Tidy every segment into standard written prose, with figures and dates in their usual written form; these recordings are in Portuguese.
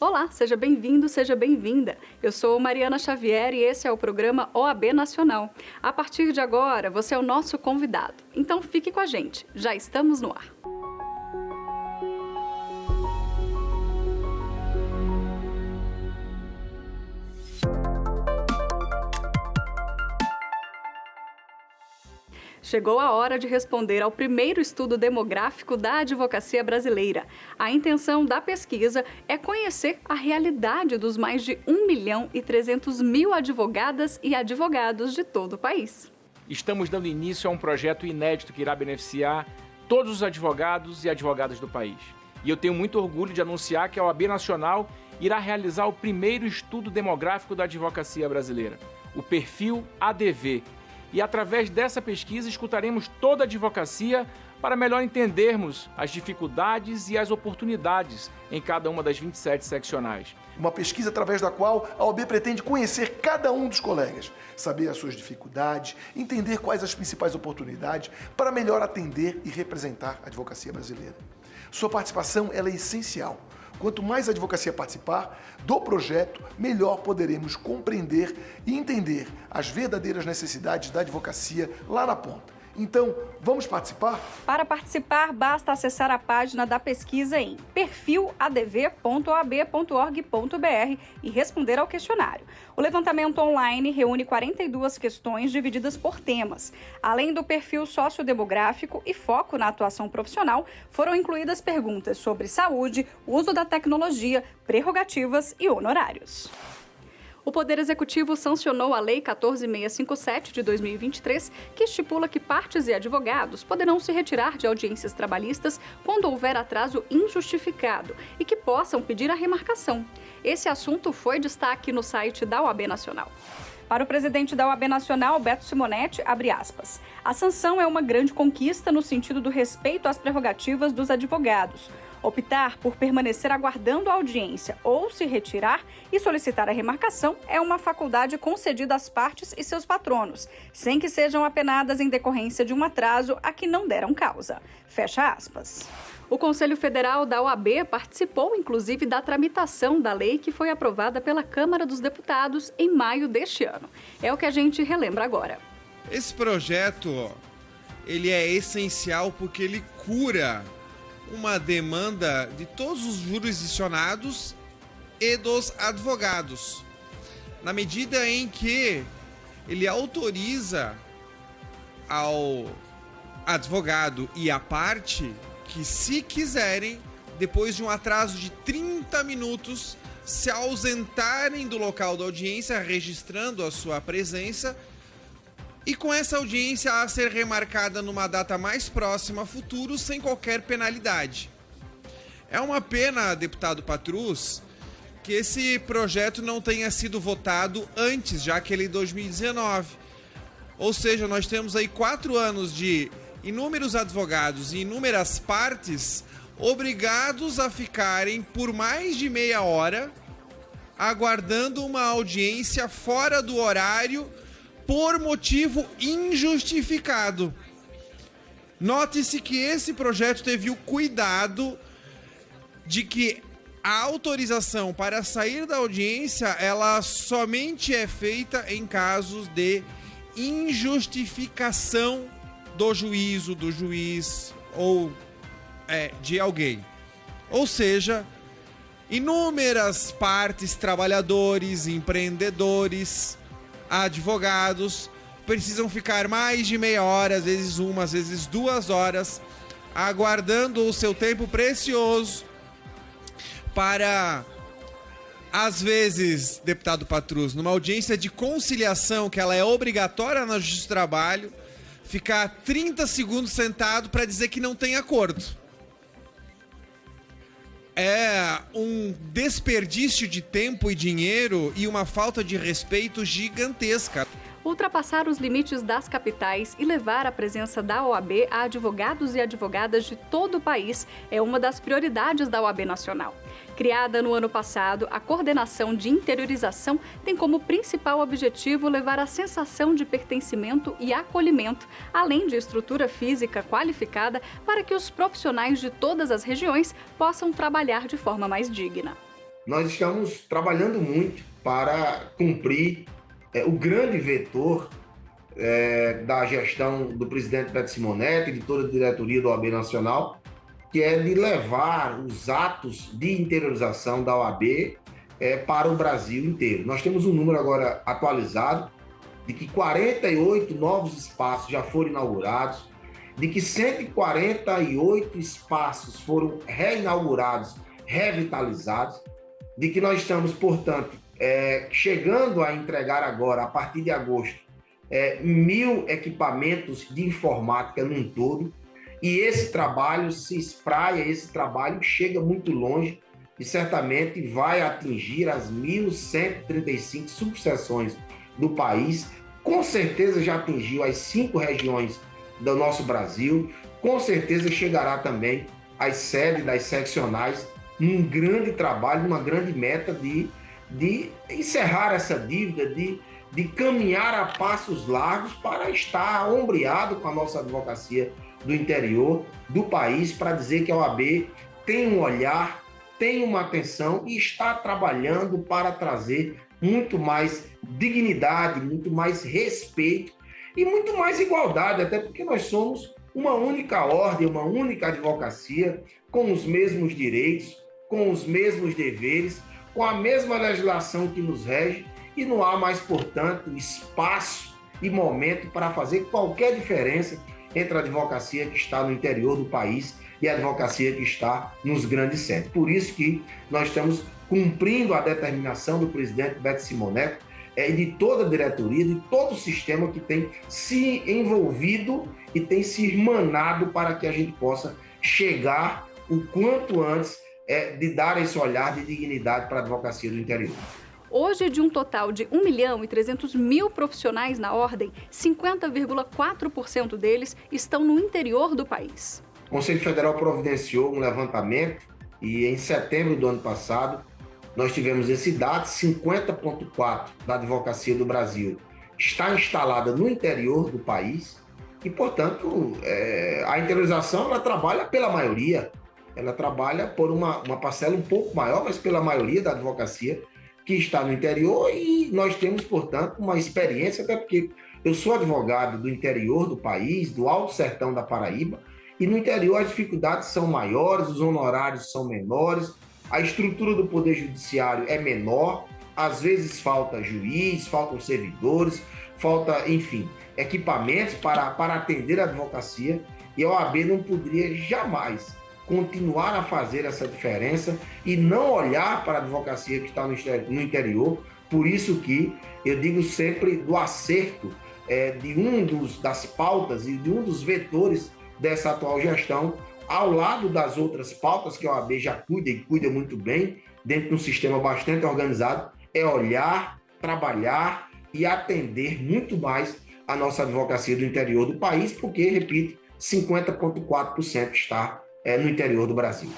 Olá, seja bem-vindo, seja bem-vinda. Eu sou Mariana Xavier e esse é o programa OAB Nacional. A partir de agora, você é o nosso convidado. Então fique com a gente, já estamos no ar. Chegou a hora de responder ao primeiro estudo demográfico da advocacia brasileira. A intenção da pesquisa é conhecer a realidade dos mais de 1.300.000 advogadas e advogados de todo o país. Estamos dando início a um projeto inédito que irá beneficiar todos os advogados e advogadas do país. E eu tenho muito orgulho de anunciar que a OAB Nacional irá realizar o primeiro estudo demográfico da advocacia brasileira, o perfil ADV. E através dessa pesquisa escutaremos toda a advocacia para melhor entendermos as dificuldades e as oportunidades em cada uma das 27 seccionais. Uma pesquisa através da qual a OAB pretende conhecer cada um dos colegas, saber as suas dificuldades, entender quais as principais oportunidades para melhor atender e representar a advocacia brasileira. Sua participação ela é essencial. Quanto mais a advocacia participar do projeto, melhor poderemos compreender e entender as verdadeiras necessidades da advocacia lá na ponta. Então, vamos participar? Para participar, basta acessar a página da pesquisa em perfiladv.oab.org.br e responder ao questionário. O levantamento online reúne 42 questões divididas por temas. Além do perfil sociodemográfico e foco na atuação profissional, foram incluídas perguntas sobre saúde, uso da tecnologia, prerrogativas e honorários. O Poder Executivo sancionou a Lei 14.657 de 2023, que estipula que partes e advogados poderão se retirar de audiências trabalhistas quando houver atraso injustificado e que possam pedir a remarcação. Esse assunto foi destaque no site da OAB Nacional. Para o presidente da OAB Nacional, Beto Simonetti, abre aspas, a sanção é uma grande conquista no sentido do respeito às prerrogativas dos advogados. Optar por permanecer aguardando a audiência ou se retirar e solicitar a remarcação é uma faculdade concedida às partes e seus patronos, sem que sejam apenadas em decorrência de um atraso a que não deram causa. Fecha aspas. O Conselho Federal da OAB participou, inclusive, da tramitação da lei que foi aprovada pela Câmara dos Deputados em maio deste ano. É o que a gente relembra agora. Esse projeto, ele é essencial porque ele cura uma demanda de todos os jurisdicionados e dos advogados, na medida em que ele autoriza ao advogado e à parte que, se quiserem, depois de um atraso de 30 minutos, se ausentarem do local da audiência, registrando a sua presença, e com essa audiência a ser remarcada numa data mais próxima a futuro, sem qualquer penalidade. É uma pena, deputado Patrus, que esse projeto não tenha sido votado antes, já que ele é 2019. Ou seja, nós temos aí 4 anos de inúmeros advogados e inúmeras partes obrigados a ficarem por mais de meia hora aguardando uma audiência fora do horário por motivo injustificado. Note-se que esse projeto teve o cuidado de que a autorização para sair da audiência, ela somente é feita em casos de injustificação do juízo, do juiz ou de alguém. Ou seja, inúmeras partes, trabalhadores, empreendedores, advogados precisam ficar mais de meia hora, às vezes 1, às vezes 2 horas, aguardando o seu tempo precioso para, às vezes, deputado Patrus, numa audiência de conciliação, que ela é obrigatória na Justiça do Trabalho, ficar 30 segundos sentado para dizer que não tem acordo. É um desperdício de tempo e dinheiro e uma falta de respeito gigantesca. Ultrapassar os limites das capitais e levar a presença da OAB a advogados e advogadas de todo o país é uma das prioridades da OAB Nacional. Criada no ano passado, a coordenação de interiorização tem como principal objetivo levar a sensação de pertencimento e acolhimento, além de estrutura física qualificada para que os profissionais de todas as regiões possam trabalhar de forma mais digna. nós estamos trabalhando muito para cumprir o grande vetor da gestão do presidente Beto Simonetti e de toda a diretoria do OAB Nacional, que é de levar os atos de interiorização da OAB para o Brasil inteiro. Nós temos um número agora atualizado de que 48 novos espaços já foram inaugurados, de que 148 espaços foram reinaugurados, revitalizados, de que nós estamos, portanto, chegando a entregar agora, a partir de agosto, 1.000 equipamentos de informática num todo, e esse trabalho se espraia, esse trabalho chega muito longe e certamente vai atingir as 1.135 subseções do país. Com certeza já atingiu as 5 regiões do nosso Brasil, com certeza chegará também às sedes das seccionais, num grande trabalho, numa grande meta de encerrar essa dívida, de caminhar a passos largos para estar ombreado com a nossa advocacia do interior do país, para dizer que a OAB tem um olhar, tem uma atenção e está trabalhando para trazer muito mais dignidade, muito mais respeito e muito mais igualdade, até porque nós somos uma única ordem, uma única advocacia, com os mesmos direitos, com os mesmos deveres, com a mesma legislação que nos rege, e não há mais, portanto, espaço e momento para fazer qualquer diferença entre a advocacia que está no interior do país e a advocacia que está nos grandes centros. Por isso que nós estamos cumprindo a determinação do presidente Beto Simonetti e de toda a diretoria, de todo o sistema que tem se envolvido e tem se irmanado para que a gente possa chegar o quanto antes de dar esse olhar de dignidade para a advocacia do interior. Hoje, de um total de 1.300.000 profissionais na ordem, 50,4% deles estão no interior do país. O Conselho Federal providenciou um levantamento e em setembro do ano passado nós tivemos esse dado: 50,4% da advocacia do Brasil está instalada no interior do país e, portanto, a interiorização ela trabalha pela maioria, ela trabalha por uma parcela um pouco maior, mas pela maioria da advocacia que está no interior, e nós temos, portanto, uma experiência, até porque eu sou advogado do interior do país, do Alto Sertão da Paraíba, e no interior as dificuldades são maiores, os honorários são menores, a estrutura do Poder Judiciário é menor, às vezes falta juiz, faltam servidores, falta, enfim, equipamentos para atender a advocacia, e a OAB não poderia jamais continuar a fazer essa diferença e não olhar para a advocacia que está no interior. Por isso que eu digo sempre do acerto de das pautas e de um dos vetores dessa atual gestão, ao lado das outras pautas que a OAB já cuida e cuida muito bem, dentro de um sistema bastante organizado, é olhar, trabalhar e atender muito mais a nossa advocacia do interior do país, porque, repito, 50,4% está no interior do Brasil.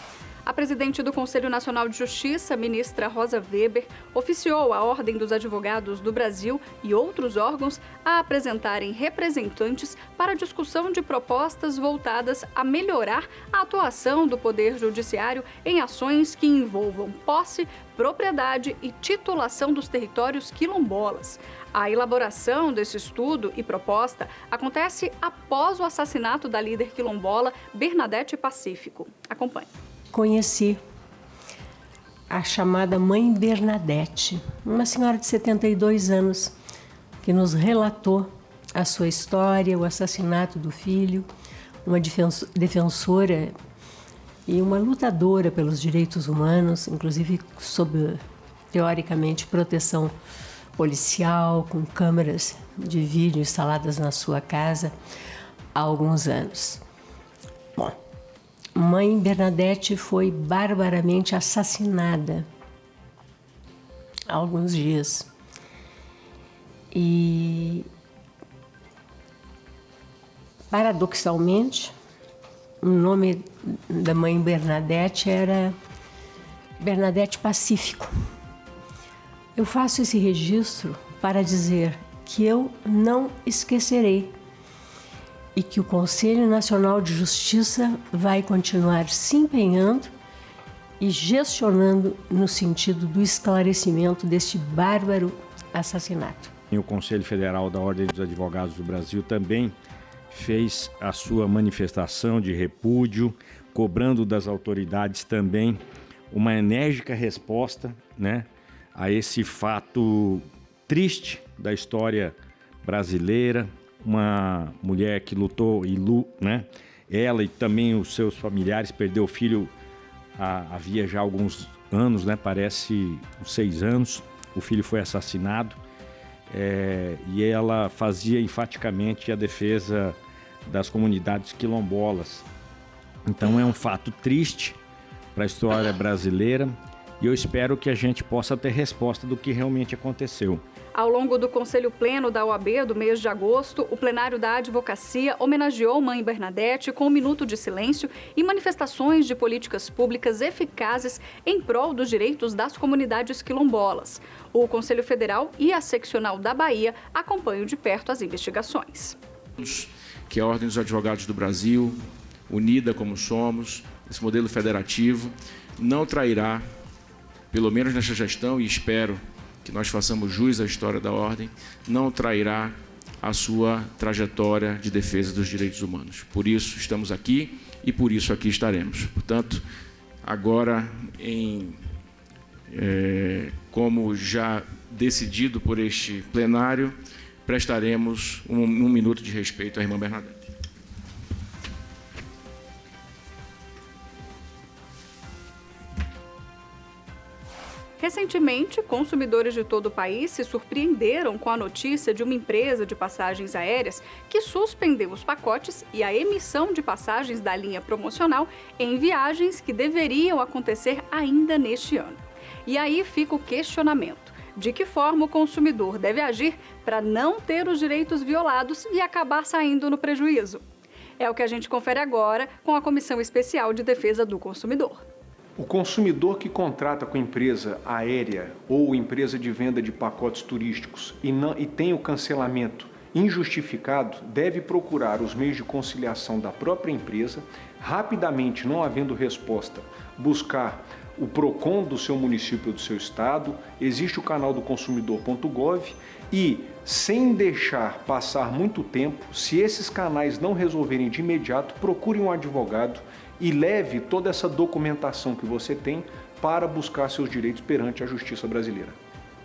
A presidente do Conselho Nacional de Justiça, ministra Rosa Weber, oficiou a Ordem dos Advogados do Brasil e outros órgãos a apresentarem representantes para a discussão de propostas voltadas a melhorar a atuação do Poder Judiciário em ações que envolvam posse, propriedade e titulação dos territórios quilombolas. A elaboração desse estudo e proposta acontece após o assassinato da líder quilombola Bernadette Pacífico. Acompanhe. Conheci a chamada Mãe Bernadette, uma senhora de 72 anos, que nos relatou a sua história, o assassinato do filho, uma defensora e uma lutadora pelos direitos humanos, inclusive sob, teoricamente, proteção policial, com câmeras de vídeo instaladas na sua casa há alguns anos. Bom, Mãe Bernadette foi barbaramente assassinada há alguns dias. E, paradoxalmente, o nome da Mãe Bernadette era Bernadette Pacífico. Eu faço esse registro para dizer que eu não esquecerei e que o Conselho Nacional de Justiça vai continuar se empenhando e gestionando no sentido do esclarecimento deste bárbaro assassinato. O Conselho Federal da Ordem dos Advogados do Brasil também fez a sua manifestação de repúdio, cobrando das autoridades também uma enérgica resposta, né, a esse fato triste da história brasileira. Uma mulher que lutou né, ela e também os seus familiares, perdeu o filho havia já alguns anos, né, parece uns 6 anos, o filho foi assassinado. E ela fazia enfaticamente a defesa das comunidades quilombolas. Então é um fato triste para a história brasileira e eu espero que a gente possa ter resposta do que realmente aconteceu. Ao longo do Conselho Pleno da OAB do mês de agosto, o plenário da advocacia homenageou Mãe Bernadette com um minuto de silêncio e manifestações de políticas públicas eficazes em prol dos direitos das comunidades quilombolas. O Conselho Federal e a Seccional da Bahia acompanham de perto as investigações. Que a Ordem dos Advogados do Brasil, unida como somos, esse modelo federativo, não trairá, pelo menos nesta gestão, e espero que nós façamos jus à história da Ordem, não trairá a sua trajetória de defesa dos direitos humanos. Por isso estamos aqui e por isso aqui estaremos. Portanto, agora, como já decidido por este plenário, prestaremos um minuto de respeito à irmã Bernadette. Recentemente, consumidores de todo o país se surpreenderam com a notícia de uma empresa de passagens aéreas que suspendeu os pacotes e a emissão de passagens da linha promocional em viagens que deveriam acontecer ainda neste ano. E aí fica o questionamento: de que forma o consumidor deve agir para não ter os direitos violados e acabar saindo no prejuízo? É o que a gente confere agora com a Comissão Especial de Defesa do Consumidor. O consumidor que contrata com empresa aérea ou empresa de venda de pacotes turísticos e tem o cancelamento injustificado deve procurar os meios de conciliação da própria empresa, rapidamente, não havendo resposta, buscar o PROCON do seu município ou do seu estado, existe o canal do consumidor.gov e, sem deixar passar muito tempo, se esses canais não resolverem de imediato, procure um advogado e leve toda essa documentação que você tem para buscar seus direitos perante a justiça brasileira.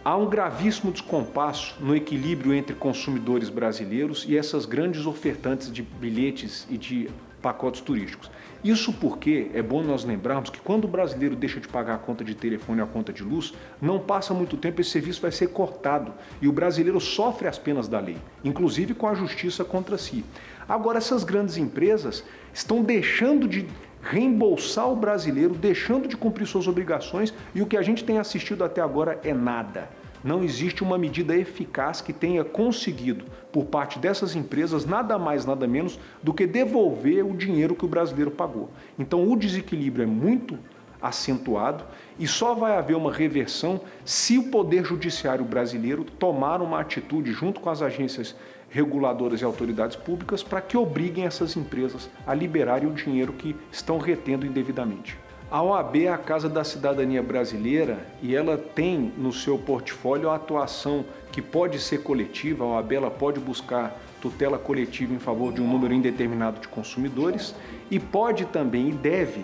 Há um gravíssimo descompasso no equilíbrio entre consumidores brasileiros e essas grandes ofertantes de bilhetes e de pacotes turísticos. Isso porque é bom nós lembrarmos que quando o brasileiro deixa de pagar a conta de telefone ou a conta de luz, não passa muito tempo, esse serviço vai ser cortado e o brasileiro sofre as penas da lei, inclusive com a justiça contra si. Agora, essas grandes empresas estão deixando de reembolsar o brasileiro, deixando de cumprir suas obrigações e o que a gente tem assistido até agora é nada. Não existe uma medida eficaz que tenha conseguido, por parte dessas empresas, nada mais, nada menos do que devolver o dinheiro que o brasileiro pagou. Então, o desequilíbrio é muito acentuado e só vai haver uma reversão se o Poder Judiciário brasileiro tomar uma atitude junto com as agências reguladoras e autoridades públicas para que obriguem essas empresas a liberarem o dinheiro que estão retendo indevidamente. A OAB é a Casa da Cidadania Brasileira e ela tem no seu portfólio a atuação que pode ser coletiva. A OAB ela pode buscar tutela coletiva em favor de um número indeterminado de consumidores e pode também e deve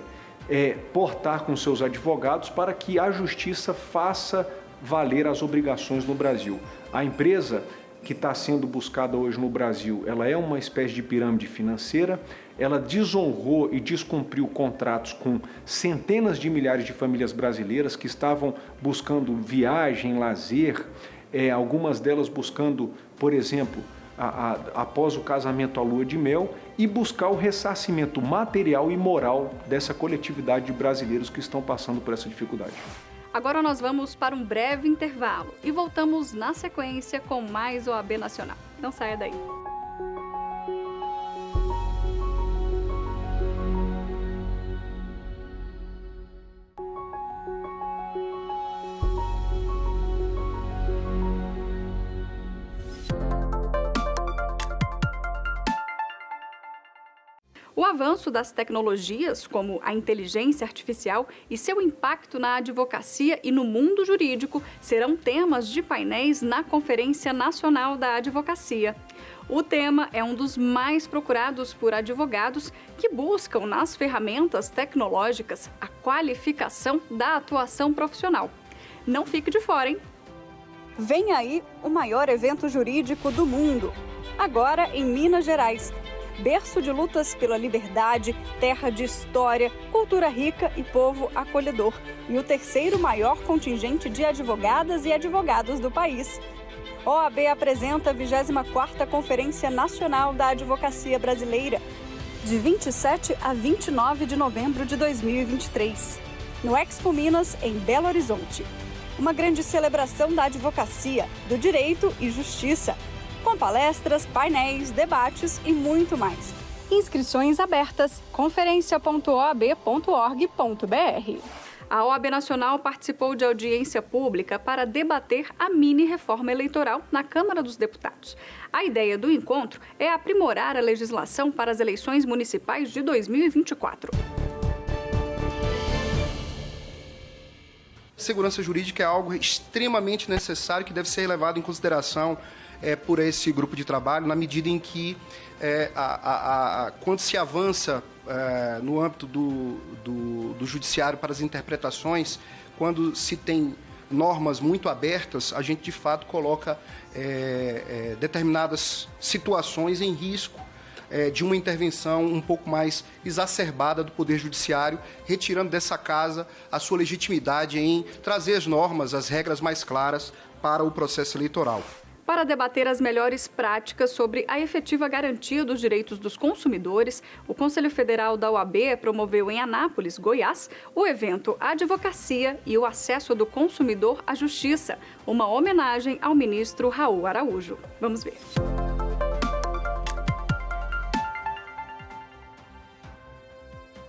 portar com seus advogados para que a justiça faça valer as obrigações no Brasil. A empresa que está sendo buscada hoje no Brasil, ela é uma espécie de pirâmide financeira, ela desonrou e descumpriu contratos com centenas de milhares de famílias brasileiras que estavam buscando viagem, lazer, algumas delas buscando, por exemplo, após o casamento, a lua de mel, e buscar o ressarcimento material e moral dessa coletividade de brasileiros que estão passando por essa dificuldade. Agora nós vamos para um breve intervalo e voltamos na sequência com mais OAB Nacional. Não saia daí. O avanço das tecnologias, como a inteligência artificial e seu impacto na advocacia e no mundo jurídico, serão temas de painéis na Conferência Nacional da Advocacia. O tema é um dos mais procurados por advogados que buscam nas ferramentas tecnológicas a qualificação da atuação profissional. Não fique de fora, hein? Vem aí o maior evento jurídico do mundo, agora em Minas Gerais. Berço de lutas pela liberdade, terra de história, cultura rica e povo acolhedor. E o terceiro maior contingente de advogadas e advogados do país. OAB apresenta a 24ª Conferência Nacional da Advocacia Brasileira, de 27 a 29 de novembro de 2023, no Expo Minas, em Belo Horizonte. Uma grande celebração da advocacia, do direito e justiça, com palestras, painéis, debates e muito mais. Inscrições abertas, conferencia.oab.org.br. A OAB Nacional participou de audiência pública para debater a mini-reforma eleitoral na Câmara dos Deputados. A ideia do encontro é aprimorar a legislação para as eleições municipais de 2024. Segurança jurídica é algo extremamente necessário que deve ser levado em consideração por esse grupo de trabalho, na medida em que, quando se avança no âmbito do judiciário para as interpretações, quando se tem normas muito abertas, a gente de fato coloca determinadas situações em risco de uma intervenção um pouco mais exacerbada do Poder Judiciário, retirando dessa casa a sua legitimidade em trazer as normas, as regras mais claras para o processo eleitoral. Para debater as melhores práticas sobre a efetiva garantia dos direitos dos consumidores, o Conselho Federal da OAB promoveu em Anápolis, Goiás, o evento Advocacia e o Acesso do Consumidor à Justiça, uma homenagem ao ministro Raul Araújo. Vamos ver.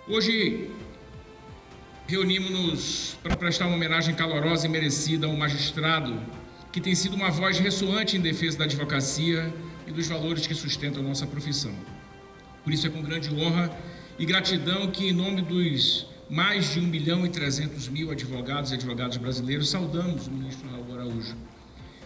Hoje, reunimos-nos para prestar uma homenagem calorosa e merecida a um magistrado que tem sido uma voz ressoante em defesa da advocacia e dos valores que sustentam a nossa profissão. Por isso é com grande honra e gratidão que, em nome dos mais de 1.300.000 advogados e advogadas brasileiros, saudamos o ministro Raul Araújo.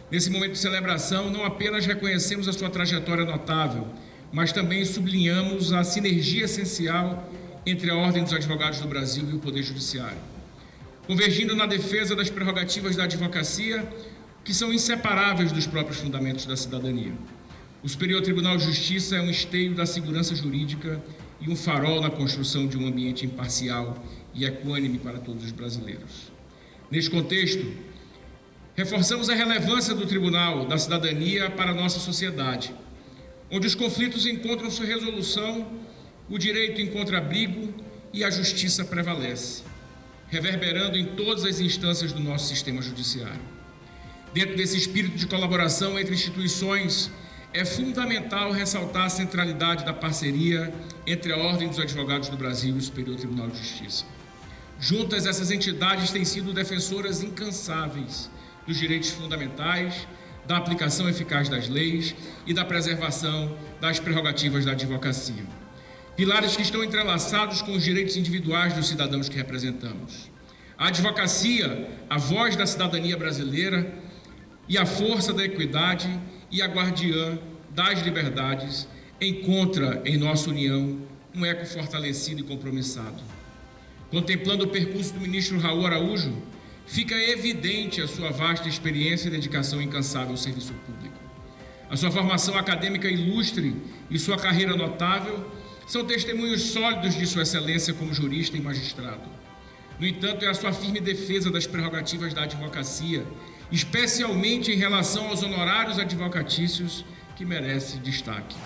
Nesse momento de celebração, não apenas reconhecemos a sua trajetória notável, mas também sublinhamos a sinergia essencial entre a Ordem dos Advogados do Brasil e o Poder Judiciário, convergindo na defesa das prerrogativas da advocacia, que são inseparáveis dos próprios fundamentos da cidadania. O Superior Tribunal de Justiça é um esteio da segurança jurídica e um farol na construção de um ambiente imparcial e equânime para todos os brasileiros. Neste contexto, reforçamos a relevância do Tribunal da Cidadania para a nossa sociedade, onde os conflitos encontram sua resolução, o direito encontra abrigo e a justiça prevalece, reverberando em todas as instâncias do nosso sistema judiciário. Dentro desse espírito de colaboração entre instituições, é fundamental ressaltar a centralidade da parceria entre a Ordem dos Advogados do Brasil e o Superior Tribunal de Justiça. Juntas, essas entidades têm sido defensoras incansáveis dos direitos fundamentais, da aplicação eficaz das leis e da preservação das prerrogativas da advocacia. Pilares que estão entrelaçados com os direitos individuais dos cidadãos que representamos. A advocacia, a voz da cidadania brasileira e a força da equidade e a guardiã das liberdades, encontra em nossa união um eco fortalecido e compromissado. Contemplando o percurso do ministro Raul Araújo, fica evidente a sua vasta experiência e dedicação incansável ao serviço público. A sua formação acadêmica ilustre e sua carreira notável são testemunhos sólidos de sua excelência como jurista e magistrado. No entanto, é a sua firme defesa das prerrogativas da advocacia, especialmente em relação aos honorários advocatícios, que merece destaque.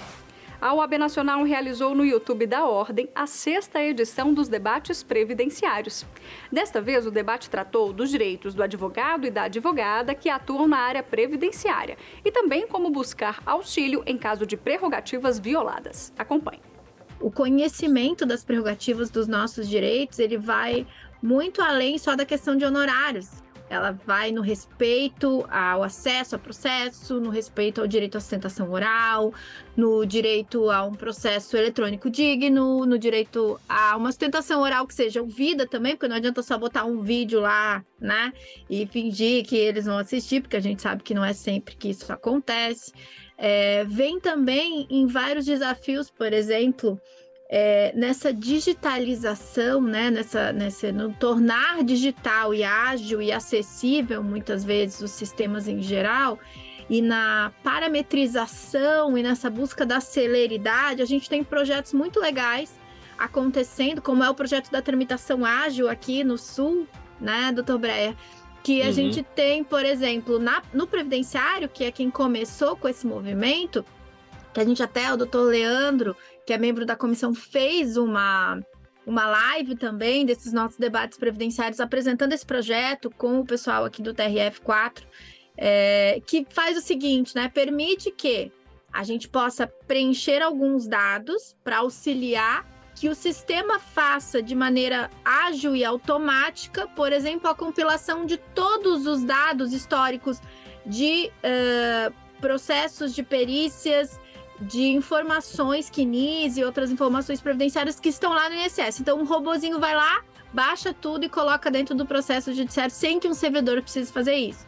A OAB Nacional realizou no YouTube da Ordem a 6ª edição dos debates previdenciários. Desta vez, o debate tratou dos direitos do advogado e da advogada que atuam na área previdenciária e também como buscar auxílio em caso de prerrogativas violadas. Acompanhe. O conhecimento das prerrogativas dos nossos direitos, ele vai muito além só da questão de honorários. ela vai no respeito ao acesso ao processo, no respeito ao direito à sustentação oral, no direito a um processo eletrônico digno, no direito a uma sustentação oral que seja ouvida também, porque não adianta só botar um vídeo lá, né, e fingir que eles vão assistir, porque a gente sabe que não é sempre que isso acontece. Vem também em vários desafios, por exemplo, nessa digitalização, né, no tornar digital e ágil e acessível, muitas vezes, os sistemas em geral, e na parametrização e nessa busca da celeridade, a gente tem projetos muito legais acontecendo, como é o projeto da tramitação ágil aqui no Sul, né, doutor Breyer, que a gente tem, por exemplo, no Previdenciário, que é quem começou com esse movimento, que a gente até, o doutor Leandro, que é membro da comissão, fez uma live também desses nossos debates previdenciários, apresentando esse projeto com o pessoal aqui do TRF4, que faz o seguinte, né? Permite que a gente possa preencher alguns dados para auxiliar que o sistema faça de maneira ágil e automática, por exemplo, a compilação de todos os dados históricos de processos de perícias, de informações CNIS e outras informações previdenciárias que estão lá no INSS. Então, um robozinho vai lá, baixa tudo e coloca dentro do processo judiciário sem que um servidor precise fazer isso.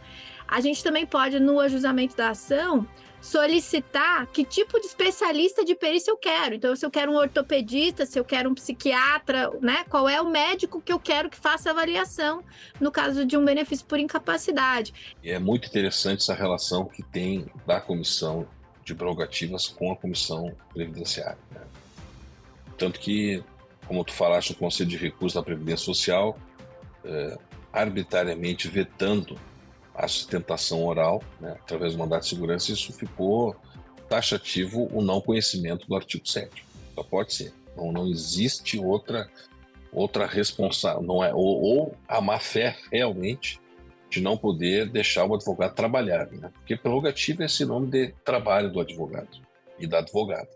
A gente também pode, no ajuizamento da ação, solicitar que tipo de especialista de perícia eu quero. Então, se eu quero um ortopedista, se eu quero um psiquiatra, né? Qual é o médico que eu quero que faça a avaliação no caso de um benefício por incapacidade. É muito interessante essa relação que tem da comissão de prerrogativas com a comissão previdenciária, né? Tanto que, como tu falaste, o Conselho de Recursos da Previdência Social, arbitrariamente vetando a sustentação oral, né, através do mandato de segurança, isso ficou taxativo o não conhecimento do artigo 7º. Só pode ser. Não existe outra responsável, não é, ou a má-fé realmente de não poder deixar o advogado trabalhar, né? Porque prerrogativa é sinônimo de trabalho do advogado e da advogada.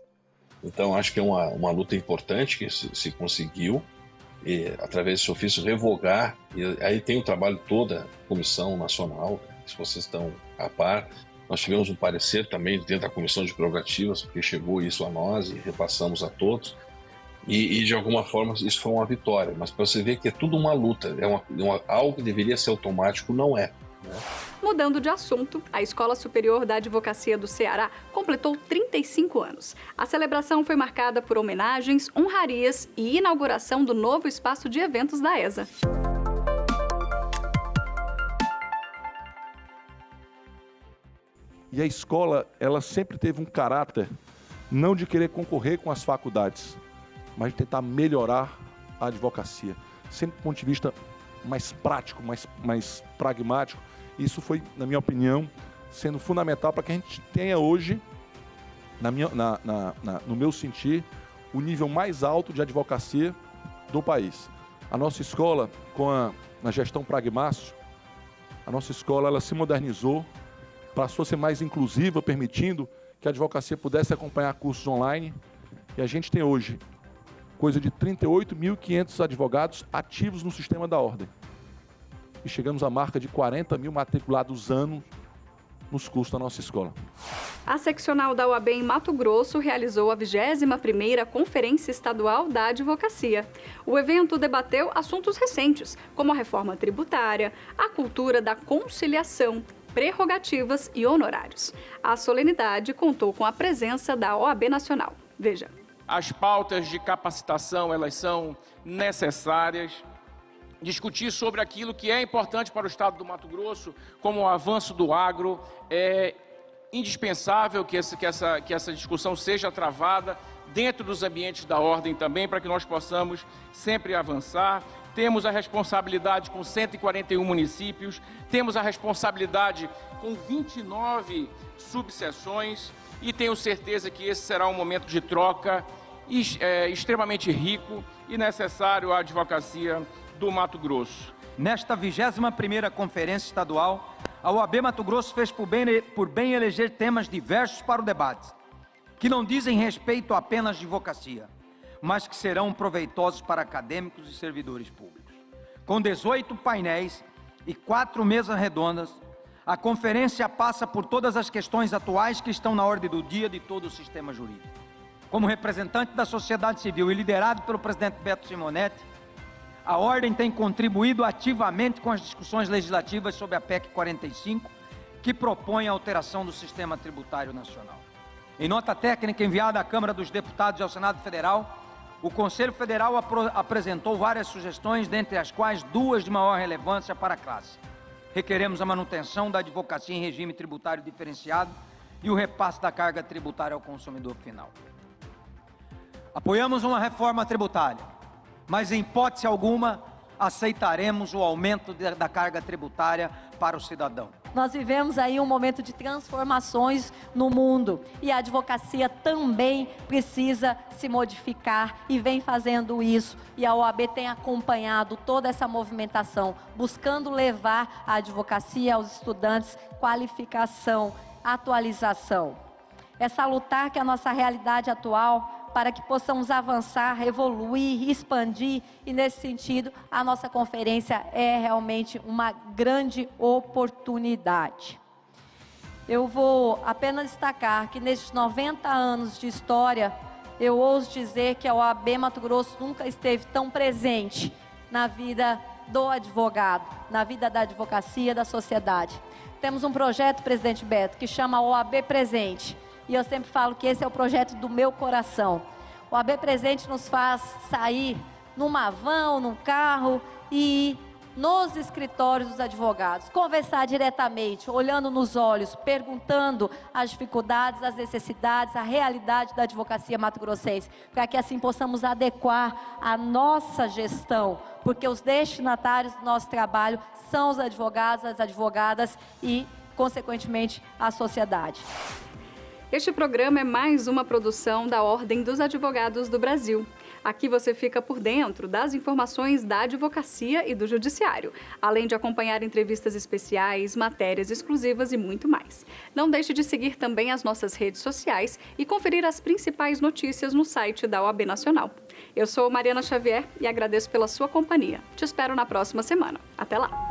Então, acho que é uma luta importante que se conseguiu, através desse ofício, revogar, e aí tem o trabalho toda a Comissão Nacional, se vocês estão a par. Nós tivemos um parecer também dentro da Comissão de Prerrogativas, porque chegou isso a nós e repassamos a todos, e de alguma forma isso foi uma vitória, mas para você ver que é tudo uma luta, algo que deveria ser automático, não é, né? Mudando de assunto, a Escola Superior da Advocacia do Ceará completou 35 anos. A celebração foi marcada por homenagens, honrarias e inauguração do novo espaço de eventos da ESA. E a escola, ela sempre teve um caráter não de querer concorrer com as faculdades, mas de tentar melhorar a advocacia, sempre do ponto de vista mais prático, mais pragmático. Isso foi, na minha opinião, sendo fundamental para que a gente tenha hoje, no meu sentir, o nível mais alto de advocacia do país. A nossa escola, na gestão Pragmácio, a nossa escola ela se modernizou, passou a ser mais inclusiva, permitindo que a advocacia pudesse acompanhar cursos online. E a gente tem hoje coisa de 38.500 advogados ativos no sistema da ordem. E chegamos à marca de 40 mil matriculados ano nos cursos da nossa escola. A seccional da OAB em Mato Grosso realizou a 21ª Conferência Estadual da Advocacia. O evento debateu assuntos recentes, como a reforma tributária, a cultura da conciliação, prerrogativas e honorários. A solenidade contou com a presença da OAB Nacional. Veja. As pautas de capacitação, elas são necessárias. Discutir sobre aquilo que é importante para o Estado do Mato Grosso, como o avanço do agro, é indispensável que essa discussão seja travada dentro dos ambientes da ordem também, para que nós possamos sempre avançar. Temos a responsabilidade com 141 municípios, temos a responsabilidade com 29 subseções e tenho certeza que esse será um momento de troca extremamente rico e necessário à advocacia do Mato Grosso. Nesta 21ª Conferência Estadual, a OAB Mato Grosso fez por bem eleger temas diversos para o debate, que não dizem respeito apenas à advocacia, mas que serão proveitosos para acadêmicos e servidores públicos. Com 18 painéis, e 4 mesas redondas, a conferência passa por todas as questões atuais que estão na ordem do dia de todo o sistema jurídico. Como representante da sociedade civil e liderado pelo presidente Beto Simonetti, a Ordem tem contribuído ativamente com as discussões legislativas sobre a PEC 45, que propõe a alteração do sistema tributário nacional. Em nota técnica enviada à Câmara dos Deputados e ao Senado Federal, o Conselho Federal apresentou várias sugestões, dentre as quais 2 de maior relevância para a classe. Requeremos a manutenção da advocacia em regime tributário diferenciado e o repasse da carga tributária ao consumidor final. Apoiamos uma reforma tributária, mas em hipótese alguma aceitaremos o aumento da carga tributária para o cidadão. Nós vivemos aí um momento de transformações no mundo e a advocacia também precisa se modificar e vem fazendo isso. E a OAB tem acompanhado toda essa movimentação, buscando levar a advocacia aos estudantes qualificação, atualização. É salutar que a nossa realidade atual, para que possamos avançar, evoluir, expandir, e nesse sentido a nossa conferência é realmente uma grande oportunidade. Eu vou apenas destacar que nesses 90 anos de história, eu ouso dizer que a OAB Mato Grosso nunca esteve tão presente na vida do advogado, na vida da advocacia, da sociedade. Temos um projeto, presidente Beto, que chama OAB Presente. E eu sempre falo que esse é o projeto do meu coração. O OAB Presente nos faz sair numa van ou num carro e ir nos escritórios dos advogados, conversar diretamente, olhando nos olhos, perguntando as dificuldades, as necessidades, a realidade da advocacia mato-grossense, para que assim possamos adequar a nossa gestão, porque os destinatários do nosso trabalho são os advogados, as advogadas e, consequentemente, a sociedade. Este programa é mais uma produção da Ordem dos Advogados do Brasil. Aqui você fica por dentro das informações da advocacia e do judiciário, além de acompanhar entrevistas especiais, matérias exclusivas e muito mais. Não deixe de seguir também as nossas redes sociais e conferir as principais notícias no site da OAB Nacional. Eu sou Mariana Xavier e agradeço pela sua companhia. Te espero na próxima semana. Até lá!